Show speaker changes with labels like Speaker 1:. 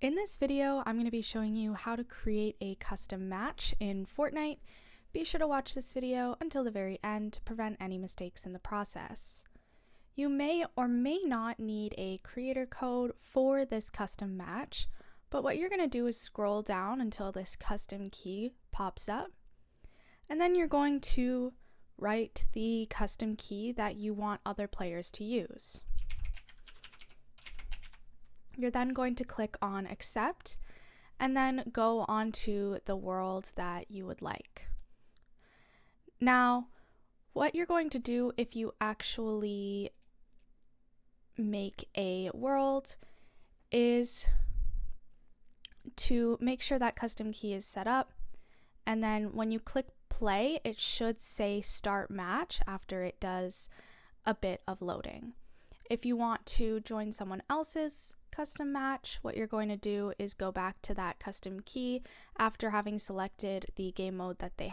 Speaker 1: In this video, I'm going to be showing you how to create a custom match in Fortnite. Be sure to watch this video until the very end to prevent any mistakes in the process. You may or may not need a creator code for this custom match, but what you're going to do is scroll down until this custom key pops up, and then you're going to write the custom key that you want other players to use. You're then going to click on accept and then go on to the world that you would like. Now, what you're going to do if you actually make a world is to make sure that custom key is set up, and then when you click play, it should say start match after it does a bit of loading. If you want to join someone else's custom match, what you're going to do is go back to that custom key after having selected the game mode that they